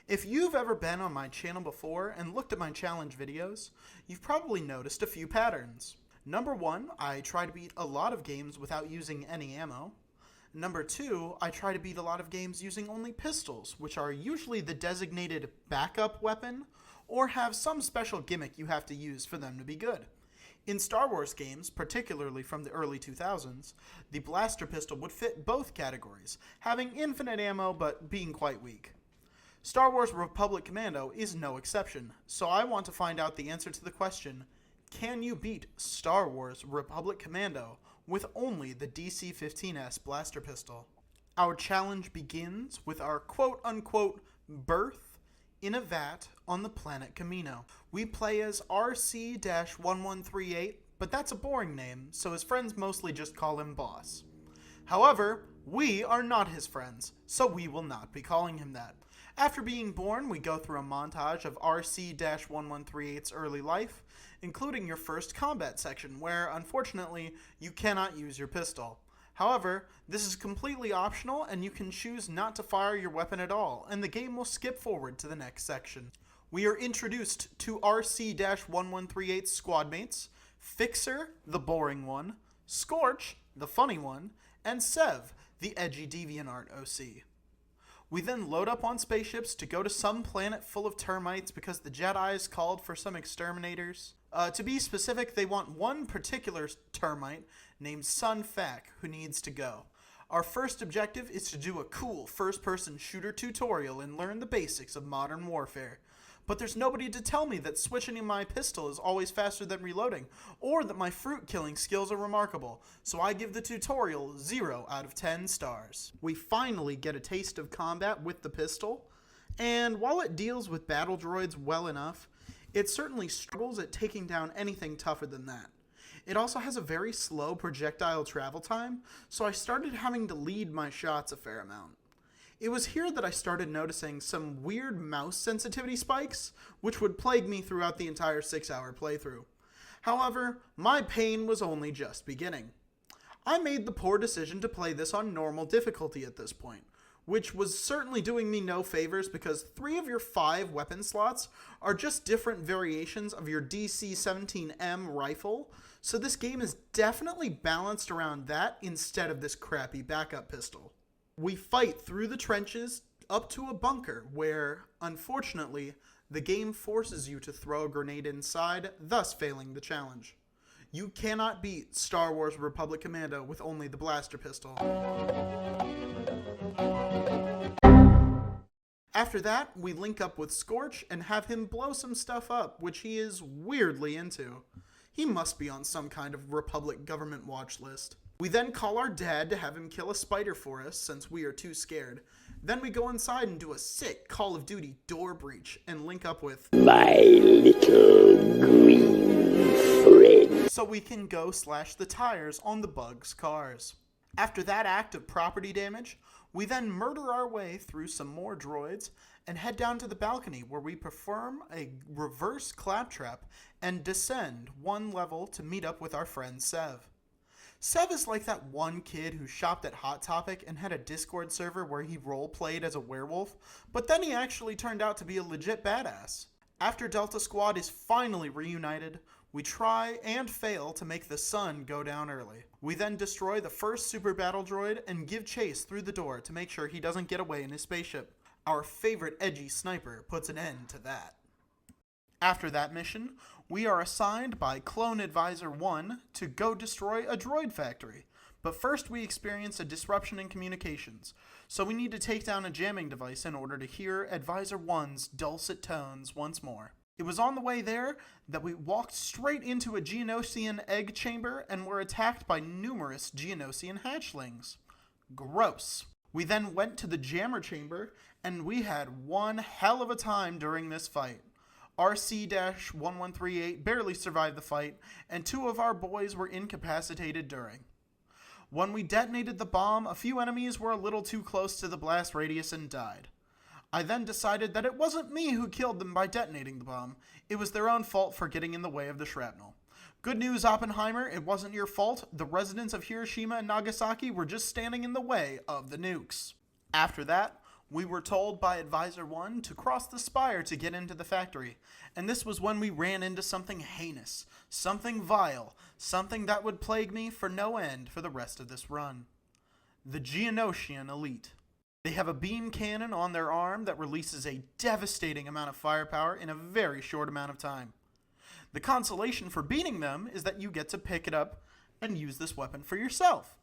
If you've ever been on my channel before and looked at my challenge videos, you've probably noticed a few patterns. Number 1, I try to beat a lot of games without using any ammo. Number 2, I try to beat a lot of games using only pistols, which are usually the designated backup weapon, or have some special gimmick you have to use for them to be good. In Star Wars games, particularly from the early 2000s, the blaster pistol would fit both categories, having infinite ammo but being quite weak. Star Wars Republic Commando is no exception, so I want to find out the answer to the question, can you beat Star Wars Republic Commando with only the DC-15S blaster pistol? Our challenge begins with our quote-unquote birth in a vat on the planet Commando. We play as RC-1138, but that's a boring name, so his friends mostly just call him Boss. However, we are not his friends, so we will not be calling him that. After being born, we go through a montage of RC-1138's early life, including your first combat section, where, unfortunately, you cannot use your pistol. However, this is completely optional, and you can choose not to fire your weapon at all, and the game will skip forward to the next section. We are introduced to RC-1138's squad mates, Fixer, the boring one, Scorch, the funny one, and Sev, the edgy DeviantArt OC. We then load up on spaceships to go to some planet full of termites because the Jedi's called for some exterminators. To be specific, they want one particular termite named Sun Fac who needs to go. Our first objective is to do a cool first-person shooter tutorial and learn the basics of modern warfare. But there's nobody to tell me that switching in my pistol is always faster than reloading, or that my fruit killing skills are remarkable, so I give the tutorial 0 out of 10 stars. We finally get a taste of combat with the pistol, and while it deals with battle droids well enough, it certainly struggles at taking down anything tougher than that. It also has a very slow projectile travel time, so I started having to lead my shots a fair amount. It was here that I started noticing some weird mouse sensitivity spikes, which would plague me throughout the entire 6-hour playthrough. However, my pain was only just beginning. I made the poor decision to play this on normal difficulty at this point, which was certainly doing me no favors because 3 of your 5 weapon slots are just different variations of your DC-17M rifle, so this game is definitely balanced around that instead of this crappy backup pistol. We fight through the trenches up to a bunker where, unfortunately, the game forces you to throw a grenade inside, thus failing the challenge. You cannot beat Star Wars Republic Commando with only the blaster pistol. After that, we link up with Scorch and have him blow some stuff up, which he is weirdly into. He must be on some kind of Republic government watch list. We then call our dad to have him kill a spider for us since we are too scared. Then we go inside and do a sick Call of Duty door breach and link up with my little green friend so we can go slash the tires on the bugs' cars. After that act of property damage, we then murder our way through some more droids and head down to the balcony where we perform a reverse claptrap and descend 1 level to meet up with our friend Sev. Sev is like that one kid who shopped at Hot Topic and had a Discord server where he role-played as a werewolf, but then he actually turned out to be a legit badass. After Delta Squad is finally reunited, we try and fail to make the sun go down early. We then destroy the first super battle droid and give chase through the door to make sure he doesn't get away in his spaceship. Our favorite edgy sniper puts an end to that. After that mission, we are assigned by Clone Advisor 1 to go destroy a droid factory. But first we experience a disruption in communications, so we need to take down a jamming device in order to hear Advisor 1's dulcet tones once more. It was on the way there that we walked straight into a Geonosian egg chamber and were attacked by numerous Geonosian hatchlings. Gross. We then went to the jammer chamber, and we had one hell of a time during this fight. RC-1138 barely survived the fight, and 2 of our boys were incapacitated during. When we detonated the bomb, a few enemies were a little too close to the blast radius and died. I then decided that it wasn't me who killed them by detonating the bomb. It was their own fault for getting in the way of the shrapnel. Good news, Oppenheimer, it wasn't your fault. The residents of Hiroshima and Nagasaki were just standing in the way of the nukes. After that, We were told by Advisor 1 to cross the spire to get into the factory, and this was when we ran into something heinous, something vile, something that would plague me for no end for the rest of this run. The Geonosian Elite. They have a beam cannon on their arm that releases a devastating amount of firepower in a very short amount of time. The consolation for beating them is that you get to pick it up and use this weapon for yourself.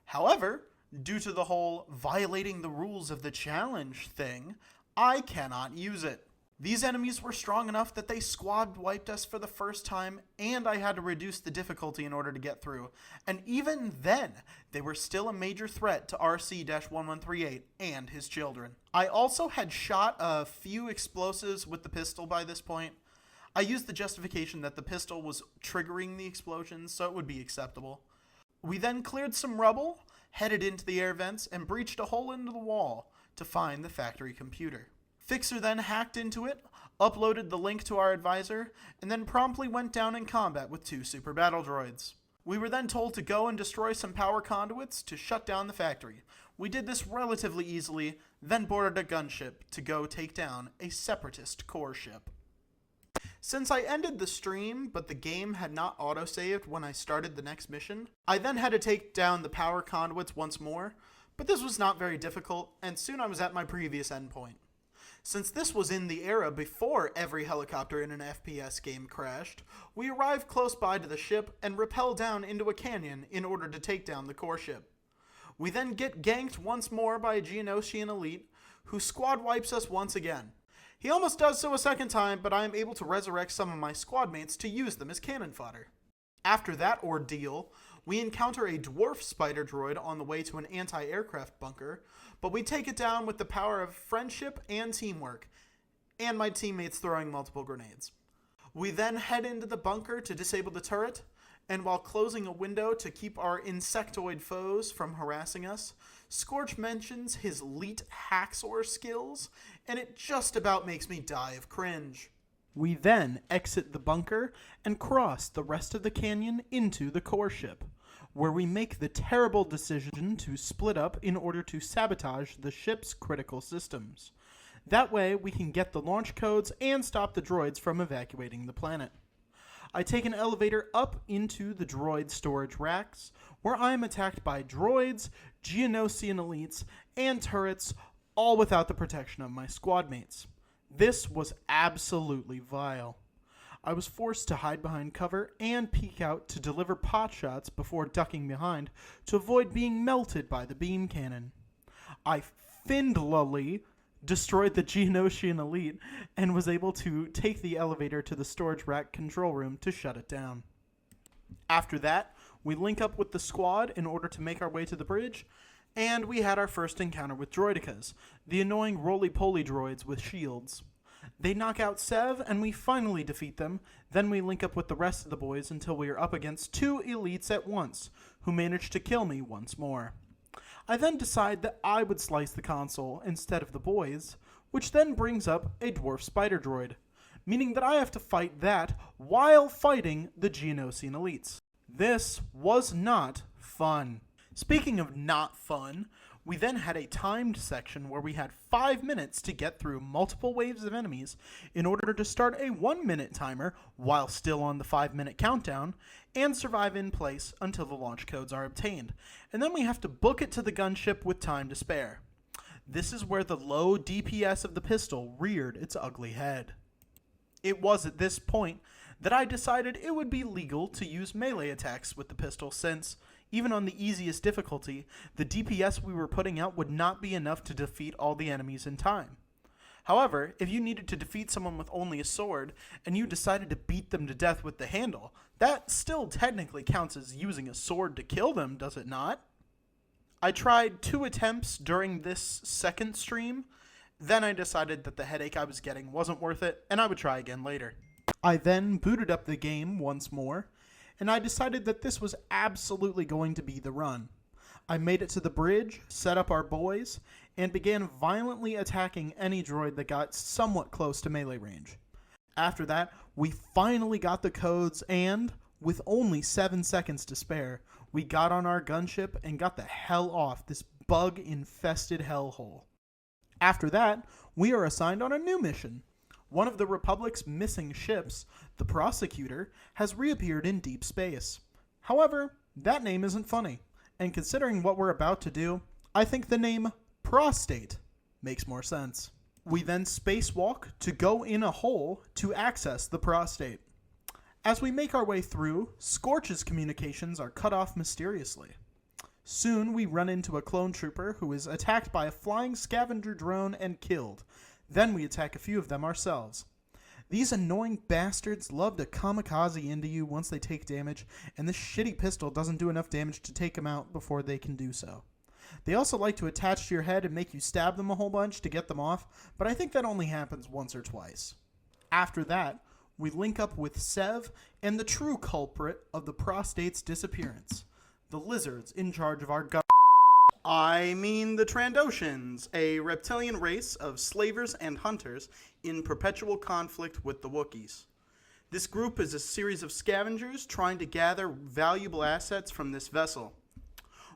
However, due to the whole violating the rules of the challenge thing, I cannot use it. These enemies were strong enough that they squad wiped us for the first time, and I had to reduce the difficulty in order to get through. And even then, they were still a major threat to RC-1138 and his children. I also had shot a few explosives with the pistol by this point. I used the justification that the pistol was triggering the explosions, so it would be acceptable. We then cleared some rubble, headed into the air vents, and breached a hole into the wall to find the factory computer. Fixer then hacked into it, uploaded the link to our advisor, and then promptly went down in combat with 2 super battle droids. We were then told to go and destroy some power conduits to shut down the factory. We did this relatively easily, then boarded a gunship to go take down a separatist core ship. Since I ended the stream, but the game had not autosaved when I started the next mission, I then had to take down the power conduits once more, but this was not very difficult, and soon I was at my previous endpoint. Since this was in the era before every helicopter in an FPS game crashed, we arrived close by to the ship and rappel down into a canyon in order to take down the core ship. We then get ganked once more by a Geonosian Elite, who squad wipes us once again. He almost does so a second time, but I am able to resurrect some of my squad mates to use them as cannon fodder. After that ordeal, we encounter a dwarf spider droid on the way to an anti-aircraft bunker, but we take it down with the power of friendship and teamwork, and my teammates throwing multiple grenades. We then head into the bunker to disable the turret, and while closing a window to keep our insectoid foes from harassing us, Scorch mentions his elite hacksaw skills, and it just about makes me die of cringe. We then exit the bunker and cross the rest of the canyon into the core ship, where we make the terrible decision to split up in order to sabotage the ship's critical systems. That way, we can get the launch codes and stop the droids from evacuating the planet. I take an elevator up into the droid storage racks, where I am attacked by droids, Geonosian elites, and turrets, all without the protection of my squad mates. This was absolutely vile. I was forced to hide behind cover and peek out to deliver pot shots before ducking behind to avoid being melted by the beam cannon. I findlily destroyed the Geonosian Elite and was able to take the elevator to the storage rack control room to shut it down. After that, we link up with the squad in order to make our way to the bridge, and we had our first encounter with droidicas, the annoying roly-poly droids with shields. They knock out Sev, and we finally defeat them. Then we link up with the rest of the boys until we are up against 2 elites at once, who manage to kill me once more. I then decide that I would slice the console instead of the boys, which then brings up a dwarf spider droid, meaning that I have to fight that while fighting the Geonosian elites. This was not fun. Speaking of not fun, we then had a timed section where we had 5 minutes to get through multiple waves of enemies in order to start a 1-minute timer while still on the 5-minute countdown and survive in place until the launch codes are obtained. And then we have to book it to the gunship with time to spare. This is where the low DPS of the pistol reared its ugly head. It was at this point that I decided it would be legal to use melee attacks with the pistol since, even on the easiest difficulty, the DPS we were putting out would not be enough to defeat all the enemies in time. However, if you needed to defeat someone with only a sword, and you decided to beat them to death with the handle, that still technically counts as using a sword to kill them, does it not? I tried 2 attempts during this second stream, then I decided that the headache I was getting wasn't worth it, and I would try again later. I then booted up the game once more, and I decided that this was absolutely going to be the run. I made it to the bridge, set up our boys, and began violently attacking any droid that got somewhat close to melee range. After that, we finally got the codes and, with only 7 seconds to spare, we got on our gunship and got the hell off this bug-infested hellhole. After that, we are assigned on a new mission. One of the Republic's missing ships, the Prosecutor, has reappeared in deep space. However, that name isn't funny, and considering what we're about to do, I think the name Prostate makes more sense. We then spacewalk to go in a hole to access the prostate. As we make our way through, Scorch's communications are cut off mysteriously. Soon we run into a clone trooper who is attacked by a flying scavenger drone and killed. Then we attack a few of them ourselves. These annoying bastards love to kamikaze into you once they take damage, and this shitty pistol doesn't do enough damage to take them out before they can do so. They also like to attach to your head and make you stab them a whole bunch to get them off, but I think that only happens once or twice. After that, we link up with Sev and the true culprit of the prostate's disappearance, the lizards in charge of our government. I mean the Trandoshans, a reptilian race of slavers and hunters in perpetual conflict with the Wookiees. This group is a series of scavengers trying to gather valuable assets from this vessel.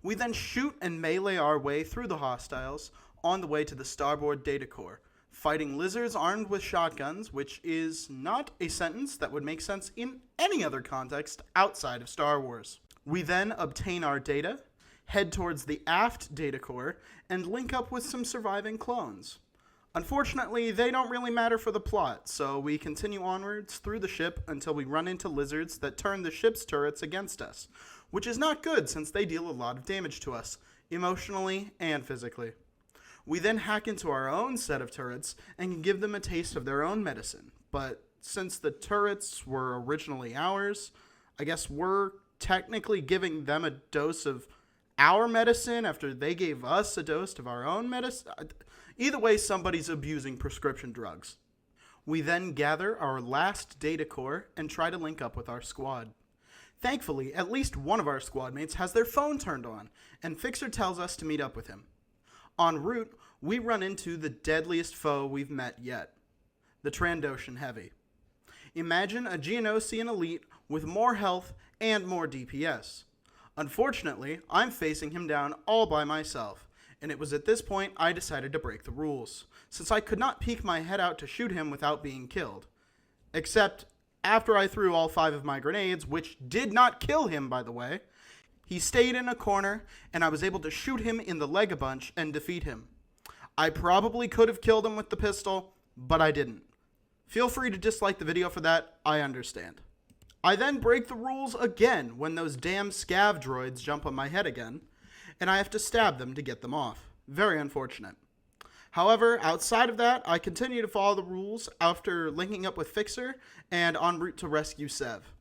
We then shoot and melee our way through the hostiles on the way to the starboard data core, fighting lizards armed with shotguns, which is not a sentence that would make sense in any other context outside of Star Wars. We then obtain our data, head towards the aft data core, and link up with some surviving clones. Unfortunately, they don't really matter for the plot, so we continue onwards through the ship until we run into lizards that turn the ship's turrets against us, which is not good since they deal a lot of damage to us, emotionally and physically. We then hack into our own set of turrets and can give them a taste of their own medicine, but since the turrets were originally ours, I guess we're technically giving them a dose of our medicine after they gave us a dose of our own medicine. Either way, somebody's abusing prescription drugs. We then gather our last data core and try to link up with our squad. Thankfully, at least one of our squad mates has their phone turned on, and Fixer tells us to meet up with him. En route, we run into the deadliest foe we've met yet, the Trandoshan Heavy. Imagine a Geonosian elite with more health and more DPS. Unfortunately, I'm facing him down all by myself, and it was at this point I decided to break the rules, since I could not peek my head out to shoot him without being killed. Except, after I threw all 5 of my grenades, which did not kill him by the way, he stayed in a corner, and I was able to shoot him in the leg a bunch and defeat him. I probably could have killed him with the pistol, but I didn't. Feel free to dislike the video for that, I understand. I then break the rules again when those damn scav droids jump on my head again, and I have to stab them to get them off. Very unfortunate. However, outside of that, I continue to follow the rules after linking up with Fixer and en route to rescue Sev.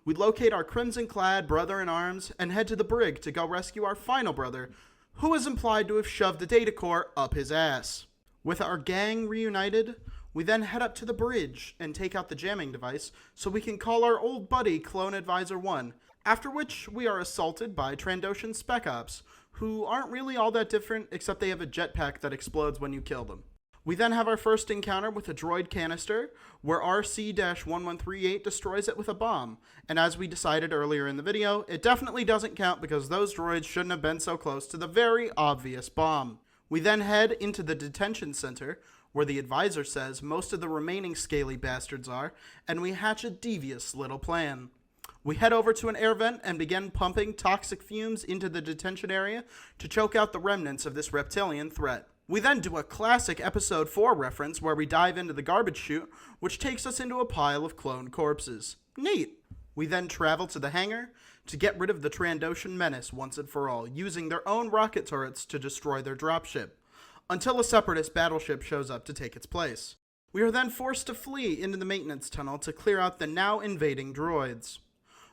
We locate our crimson-clad brother-in-arms and head to the brig to go rescue our final brother, who is implied to have shoved the data core up his ass. With our gang reunited, we then head up to the bridge and take out the jamming device so we can call our old buddy Clone Advisor 1, after which we are assaulted by Trandoshan Spec Ops, who aren't really all that different except they have a jetpack that explodes when you kill them. We then have our first encounter with a droid canister, where RC-1138 destroys it with a bomb, and as we decided earlier in the video, it definitely doesn't count because those droids shouldn't have been so close to the very obvious bomb. We then head into the detention center, where the advisor says most of the remaining scaly bastards are, and we hatch a devious little plan. We head over to an air vent and begin pumping toxic fumes into the detention area to choke out the remnants of this reptilian threat. We then do a classic episode 4 reference where we dive into the garbage chute, which takes us into a pile of cloned corpses. Neat! We then travel to the hangar to get rid of the Trandoshan menace once and for all, using their own rocket turrets to destroy their dropship, until a separatist battleship shows up to take its place. We are then forced to flee into the maintenance tunnel to clear out the now invading droids.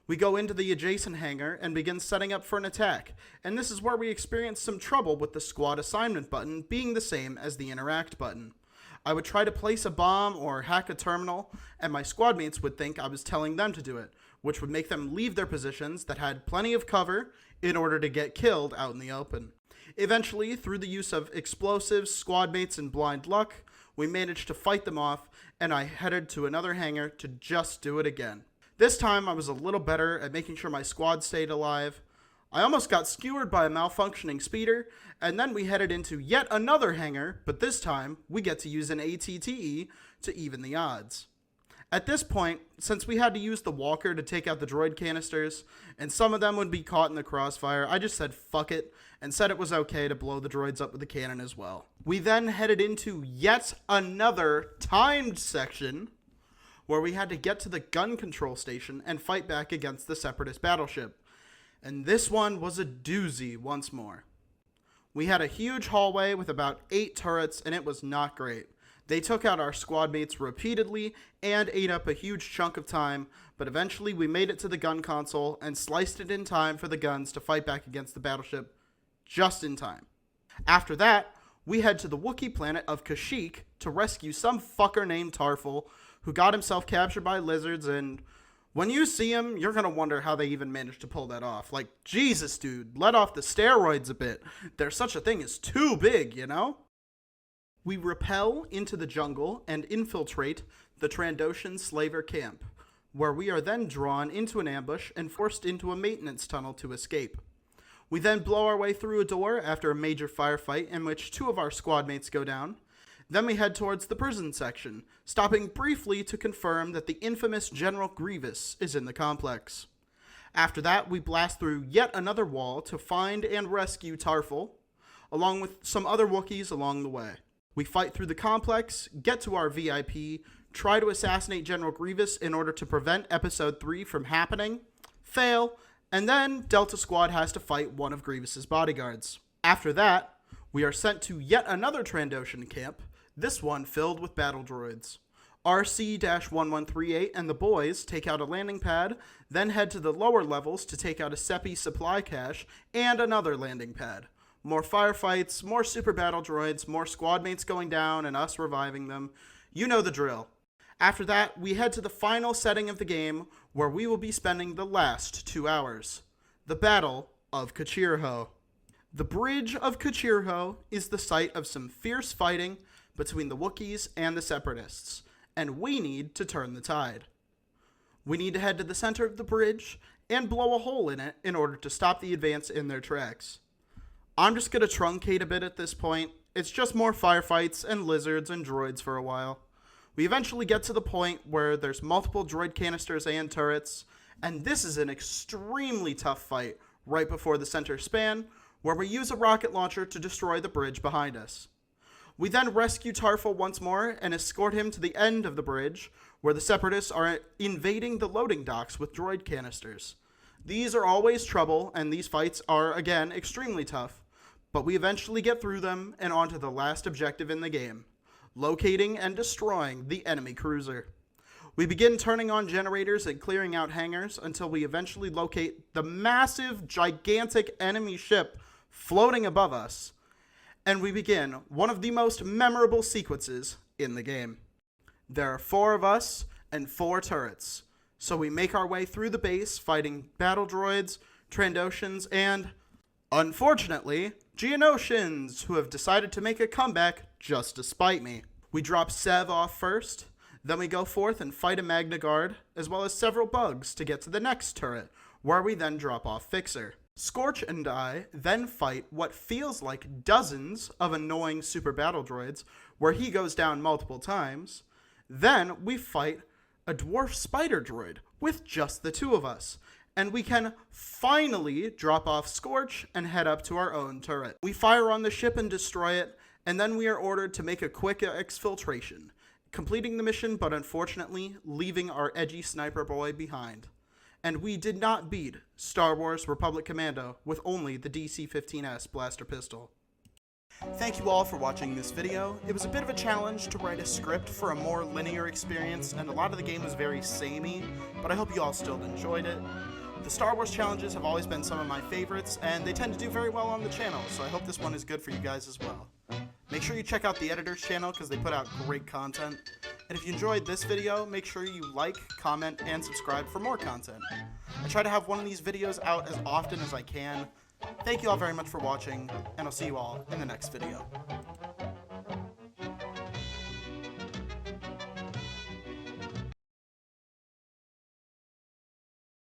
We go into the adjacent hangar and begin setting up for an attack, and this is where we experience some trouble with the squad assignment button being the same as the interact button. I would try to place a bomb or hack a terminal, and my squad mates would think I was telling them to do it, which would make them leave their positions that had plenty of cover in order to get killed out in the open. Eventually, through the use of explosives, squad mates, and blind luck, we managed to fight them off, and I headed to another hangar to just do it again. This time, I was a little better at making sure my squad stayed alive. I almost got skewered by a malfunctioning speeder, and then we headed into yet another hangar, but this time we get to use an ATTE to even the odds. At this point, since we had to use the walker to take out the droid canisters, and some of them would be caught in the crossfire, I just said fuck it, and said it was okay to blow the droids up with the cannon as well. We then headed into yet another timed section, where we had to get to the gun control station and fight back against the Separatist battleship. And this one was a doozy once more. We had a huge hallway with about 8 turrets, and it was not great. They took out our squad mates repeatedly and ate up a huge chunk of time, but eventually we made it to the gun console and sliced it in time for the guns to fight back against the battleship just in time. After that, we head to the Wookiee planet of Kashyyyk to rescue some fucker named Tarful, who got himself captured by lizards, and when you see him, you're going to wonder how they even managed to pull that off. Like, Jesus, dude, let off the steroids a bit. There's such a thing as too big, you know? We rappel into the jungle and infiltrate the Trandoshan slaver camp, where we are then drawn into an ambush and forced into a maintenance tunnel to escape. We then blow our way through a door after a major firefight in which 2 of our squad mates go down. Then we head towards the prison section, stopping briefly to confirm that the infamous General Grievous is in the complex. After that, we blast through yet another wall to find and rescue Tarful, along with some other Wookiees along the way. We fight through the complex, get to our VIP, try to assassinate General Grievous in order to prevent Episode 3 from happening, fail, and then Delta Squad has to fight one of Grievous's bodyguards. After that, we are sent to yet another Trandoshan camp, this one filled with battle droids. RC-1138 and the boys take out a landing pad, then head to the lower levels to take out a Seppi supply cache and another landing pad. More firefights, more super battle droids, more squad mates going down and us reviving them. You know the drill. After that, we head to the final setting of the game, where we will be spending the last 2 hours. The Battle of Kashyyyk. The Bridge of Kashyyyk is the site of some fierce fighting between the Wookiees and the Separatists, and we need to turn the tide. We need to head to the center of the bridge and blow a hole in it in order to stop the advance in their tracks. I'm just going to truncate a bit at this point. It's just more firefights and lizards and droids for a while. We eventually get to the point where there's multiple droid canisters and turrets, and this is an extremely tough fight right before the center span, where we use a rocket launcher to destroy the bridge behind us. We then rescue Tarful once more and escort him to the end of the bridge, where the Separatists are invading the loading docks with droid canisters. These are always trouble, and these fights are, again, extremely tough, but we eventually get through them and onto the last objective in the game, locating and destroying the enemy cruiser. We begin turning on generators and clearing out hangars until we eventually locate the massive, gigantic enemy ship floating above us, and we begin one of the most memorable sequences in the game. There are 4 of us and 4 turrets, so we make our way through the base fighting battle droids, Trandoshans, and, unfortunately, Geonosians, who have decided to make a comeback just to spite me. We drop Sev off first, then we go forth and fight a Magna Guard, as well as several bugs to get to the next turret, where we then drop off Fixer. Scorch and I then fight what feels like dozens of annoying super battle droids, where he goes down multiple times. Then we fight a dwarf spider droid with just the 2 of us, and we can finally drop off Scorch and head up to our own turret. We fire on the ship and destroy it, and then we are ordered to make a quick exfiltration, completing the mission but unfortunately leaving our edgy sniper boy behind. And we did not beat Star Wars Republic Commando with only the DC-15S blaster pistol. Thank you all for watching this video. It was a bit of a challenge to write a script for a more linear experience, and a lot of the game was very samey, but I hope you all still enjoyed it. The Star Wars challenges have always been some of my favorites, and they tend to do very well on the channel, so I hope this one is good for you guys as well. Make sure you check out the editor's channel because they put out great content. And if you enjoyed this video, make sure you like, comment, and subscribe for more content. I try to have one of these videos out as often as I can. Thank you all very much for watching, and I'll see you all in the next video.